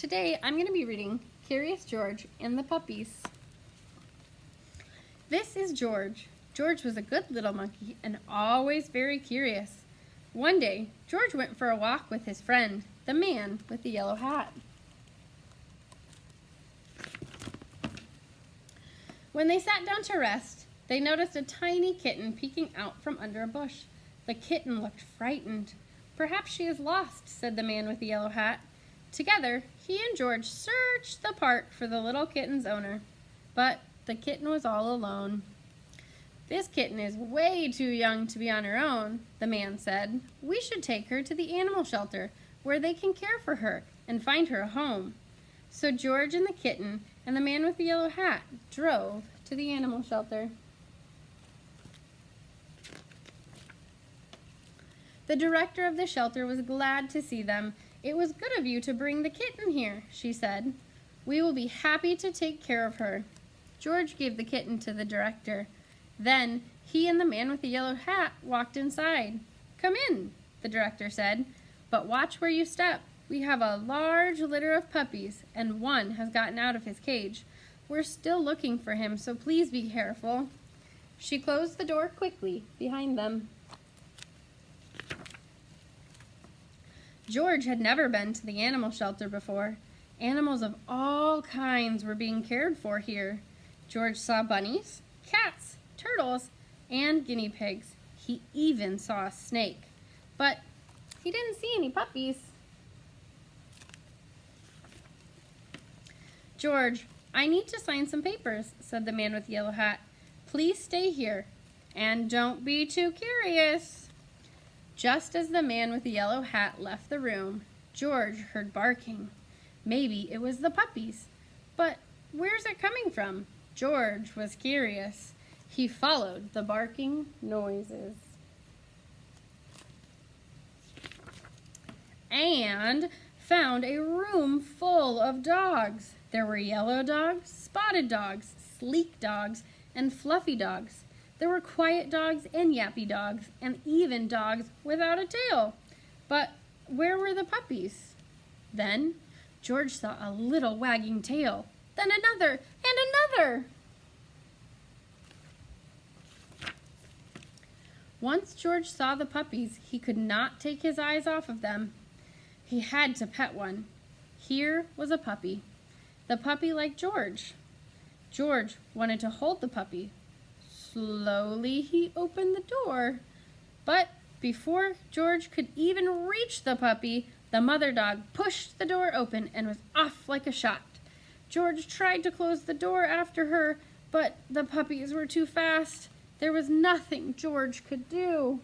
Today I'm going to be reading Curious George and the Puppies. This is George. George was a good little monkey and always very curious. One day, George went for a walk with his friend, the man with the yellow hat. When they sat down to rest, they noticed a tiny kitten peeking out from under a bush. The kitten looked frightened. "Perhaps she is lost," said the man with the yellow hat. Together, he and George searched the park for the little kitten's owner, but the kitten was all alone. "This kitten is way too young to be on her own," the man said. "We should take her to the animal shelter where they can care for her and find her a home." So George and the kitten and the man with the yellow hat drove to the animal shelter. The director of the shelter was glad to see them. "It was good of you to bring the kitten here," she said. "We will be happy to take care of her." George gave the kitten to the director. Then he and the man with the yellow hat walked inside. "Come in," the director said, "but watch where you step. We have a large litter of puppies, and one has gotten out of his cage. We're still looking for him, so please be careful." She closed the door quickly behind them. George had never been to the animal shelter before. Animals of all kinds were being cared for here. George saw bunnies, cats, turtles, and guinea pigs. He even saw a snake, but he didn't see any puppies. "George, I need to sign some papers," said the man with the yellow hat. "Please stay here, and don't be too curious." Just as the man with the yellow hat left the room, George heard barking. Maybe it was the puppies. But where's it coming from? George was curious. He followed the barking noises and found a room full of dogs. There were yellow dogs, spotted dogs, sleek dogs, and fluffy dogs. There were quiet dogs and yappy dogs, and even dogs without a tail. But where were the puppies? Then George saw a little wagging tail, then another and another. Once George saw the puppies, he could not take his eyes off of them. He had to pet one. Here was a puppy. The puppy liked George. George wanted to hold the puppy. Slowly he opened the door. But before George could even reach the puppy, the mother dog pushed the door open and was off like a shot. George tried to close the door after her, but the puppies were too fast. There was nothing George could do.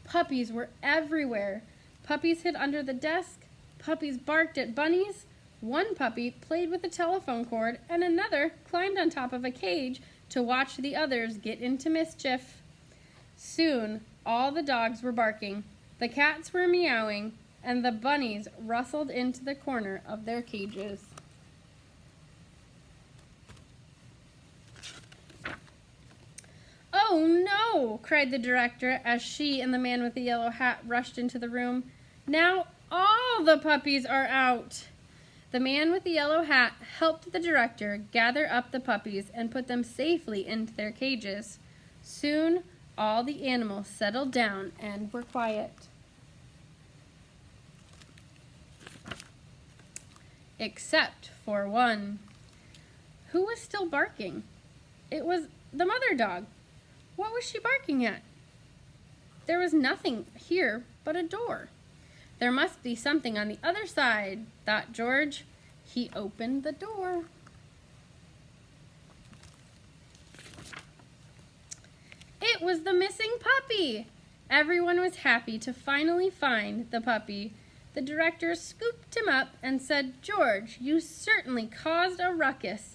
Puppies were everywhere. Puppies hid under the desk. Puppies barked at bunnies. One puppy played with a telephone cord, and another climbed on top of a cage to watch the others get into mischief. Soon, all the dogs were barking, the cats were meowing, and the bunnies rustled into the corner of their cages. "Oh no!" cried the director as she and the man with the yellow hat rushed into the room. "Now all the puppies are out!" The man with the yellow hat helped the director gather up the puppies and put them safely into their cages. Soon, all the animals settled down and were quiet. Except for one. Who was still barking? It was the mother dog. What was she barking at? There was nothing here but a door. There must be something on the other side, thought George. He opened the door. It was the missing puppy. Everyone was happy to finally find the puppy. The director scooped him up and said, "George, you certainly caused a ruckus.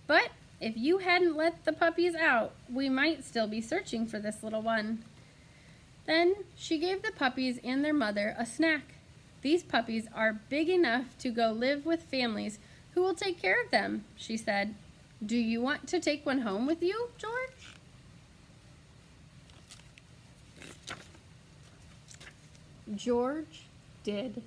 But if you hadn't let the puppies out, we might still be searching for this little one." Then she gave the puppies and their mother a snack. "These puppies are big enough to go live with families who will take care of them," she said. "Do you want to take one home with you, George?" George did